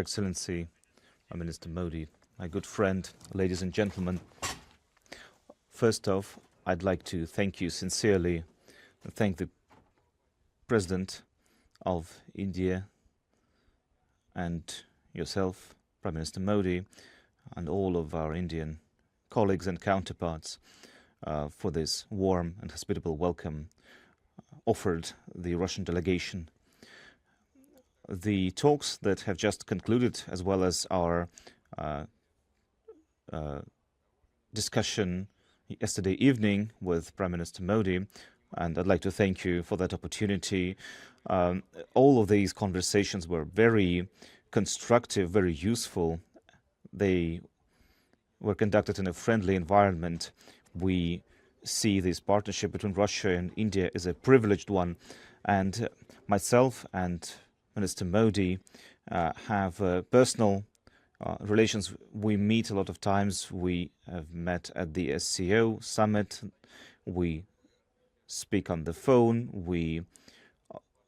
Excellency, Prime Minister Modi, my good friend, ladies and gentlemen. First off, I'd like to thank you sincerely and thank the President of India and yourself, Prime Minister Modi, and all of our Indian colleagues and counterparts for this warm and hospitable welcome offered the Russian delegation. The talks that have just concluded, as well as our discussion yesterday evening with Prime Minister Modi, and I'd like to thank you for that opportunity. All of these conversations were very constructive, very useful. They were conducted in a friendly environment. We see this partnership between Russia and India as a privileged one, and myself and Minister Modi have personal relations. We meet a lot of times. We have met at the SCO summit. We speak on the phone. We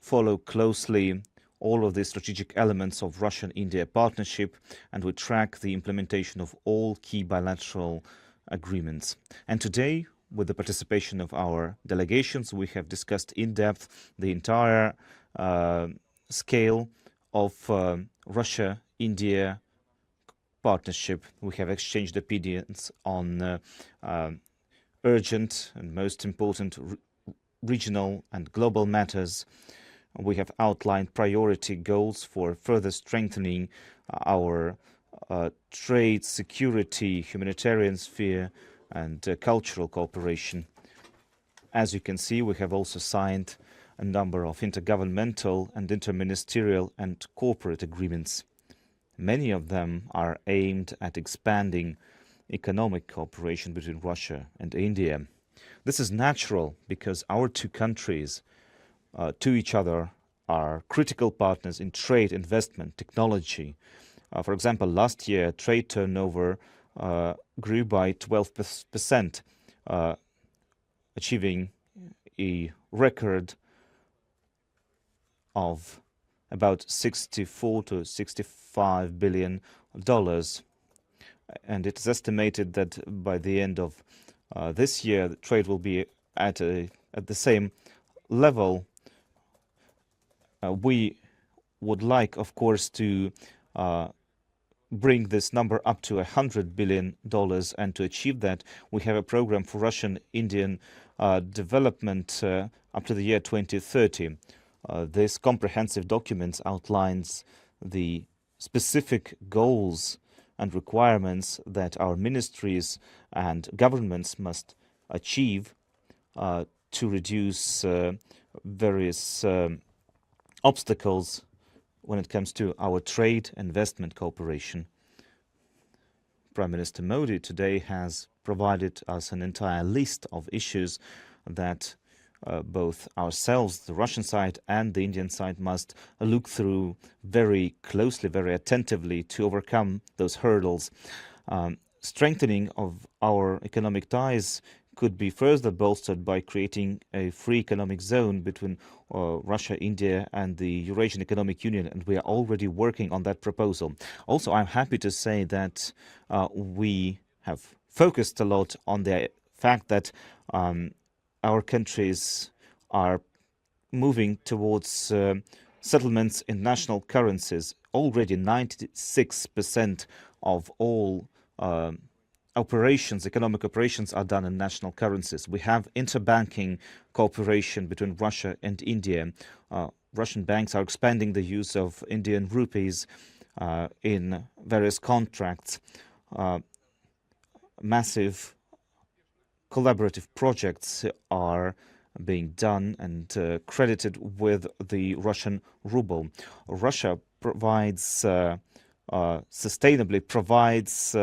follow closely all of the strategic elements of Russian-India partnership, and we track the implementation of all key bilateral agreements. And today, with the participation of our delegations, we have discussed in depth the entire scale of Russia-India partnership. We have exchanged opinions on urgent and most important regional and global matters. We have outlined priority goals for further strengthening our trade, security, humanitarian sphere, and cultural cooperation. As you can see, we have also signed a number of intergovernmental and interministerial and corporate agreements. Many of them are aimed at expanding economic cooperation between Russia and India. This is natural because our two countries to each other are critical partners in trade, investment, technology. For example, last year, trade turnover grew by 12%, achieving a record of about $64 to $65 billion. And it is estimated that by the end of this year, the trade will be at the same level. We would like, of course, to bring this number up to $100 billion, and to achieve that, we have a program for Russian-Indian development up to the year 2030. This comprehensive document outlines the specific goals and requirements that our ministries and governments must achieve to reduce various obstacles when it comes to our trade investment cooperation. Prime Minister Modi today has provided us an entire list of issues that both ourselves, the Russian side and the Indian side, must look through very closely, very attentively to overcome those hurdles. Strengthening of our economic ties could be further bolstered by creating a free economic zone between Russia, India, and the Eurasian Economic Union, and we are already working on that proposal. Also, I'm happy to say that we have focused a lot on the fact that our countries are moving towards settlements in national currencies. Already 96% of all economic operations are done in national currencies. We have interbanking cooperation between Russia and India. Russian banks are expanding the use of Indian rupees in various contracts. Massive collaborative projects are being done and credited with the Russian ruble. Russia provides sustainably provides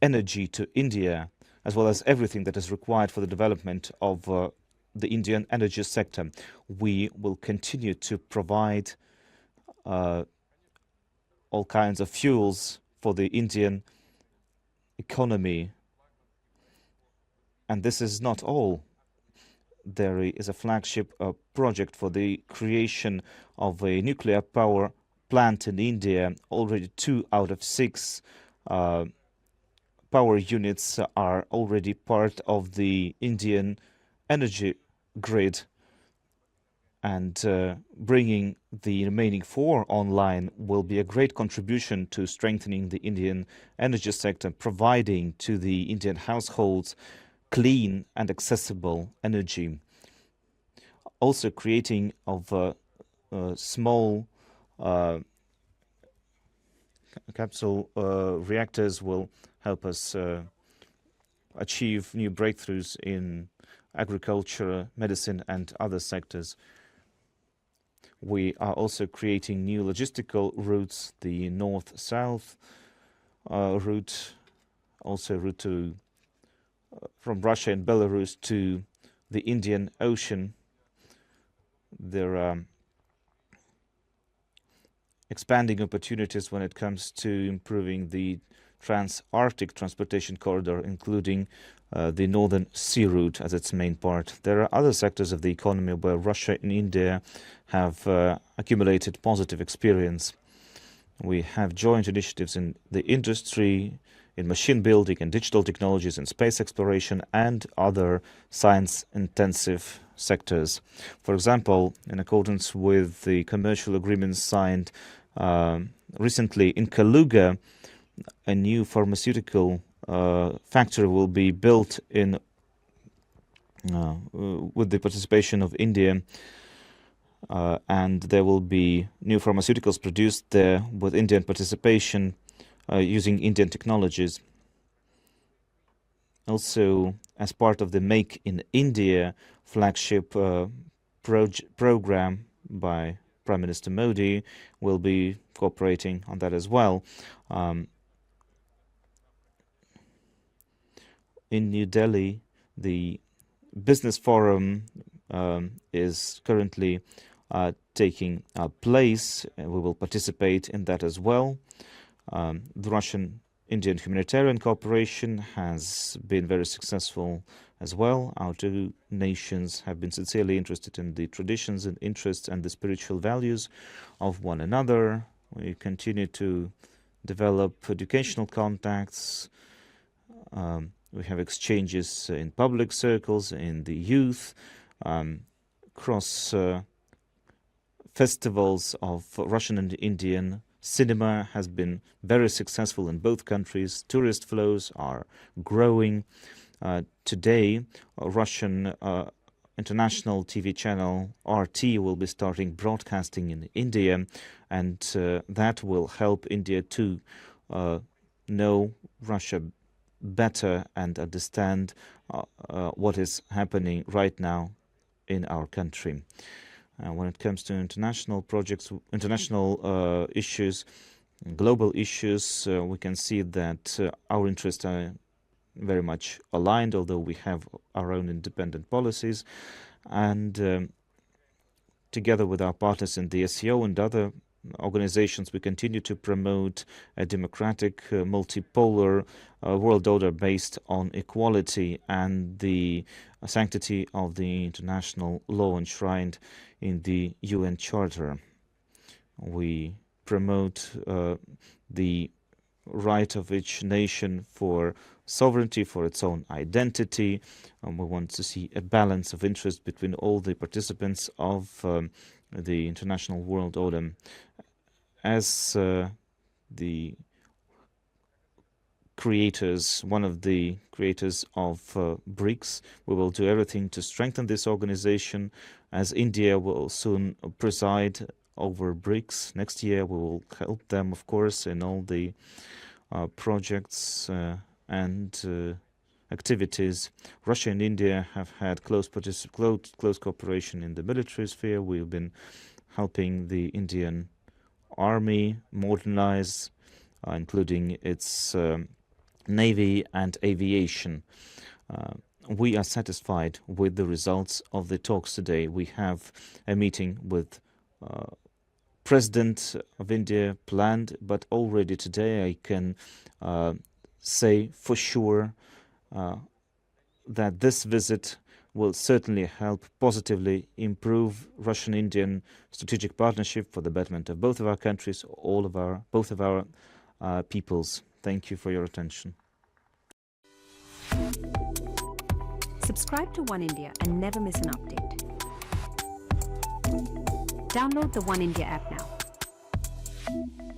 energy to India, as well as everything that is required for the development of the Indian energy sector. We will continue to provide all kinds of fuels for the Indian economy. And this is not all. There is a flagship project for the creation of a nuclear power plant in India. Already 2 out of 6 power units are already part of the Indian energy grid, and bringing the remaining 4 online will be a great contribution to strengthening the Indian energy sector, providing to the Indian households clean and accessible energy. Also, creating of small capsule reactors will help us achieve new breakthroughs in agriculture, medicine, and other sectors. We are also creating new logistical routes, the north-south route, also route to, from Russia and Belarus to the Indian Ocean. There are expanding opportunities when it comes to improving the trans-Arctic transportation corridor, including the Northern Sea Route as its main part. There are other sectors of the economy where Russia and India have accumulated positive experience. We have joint initiatives in the industry, in machine building and digital technologies, in space exploration, and other science-intensive sectors. For example, in accordance with the commercial agreements signed recently in Kaluga, a new pharmaceutical factory will be built in with the participation of India, and there will be new pharmaceuticals produced there with Indian participation using Indian technologies. Also, as part of the Make in India flagship program by Prime Minister Modi, will be cooperating on that as well. In New Delhi, the business forum is currently taking place. We will participate in that as well. The Russian-Indian humanitarian cooperation has been very successful as well. Our two nations have been sincerely interested in the traditions and interests and the spiritual values of one another. We continue to develop educational contacts. We have exchanges in public circles, in the youth, cross festivals of Russian and Indian cinema has been very successful in both countries. Tourist flows are growing. Today, a Russian international TV channel RT will be starting broadcasting in India, and that will help India to know Russia better and understand what is happening right now in our country. When it comes to international projects, international issues, global issues, we can see that our interests are very much aligned, although we have our own independent policies. And together with our partners in the SCO and other organizations, we continue to promote a democratic, multipolar world order based on equality and the sanctity of the international law enshrined in the UN Charter. We promote the right of each nation for sovereignty, for its own identity. We want to see a balance of interest between all the participants of the international world order. As the creators, one of the creators of BRICS, we will do everything to strengthen this organization. As India will soon preside over BRICS next year, we will help them, of course, in all the projects and activities. Russia and India have had close cooperation in the military sphere. We've been helping the Indian Army modernize, including its navy and aviation. We are satisfied with the results of the talks today. We have a meeting with President of India planned, but already today I can say for sure that this visit will certainly help positively improve Russian-Indian strategic partnership for the betterment of both of our countries, both of our peoples. Thank you for your attention. Subscribe to One India and never miss an update. Download the One India app now.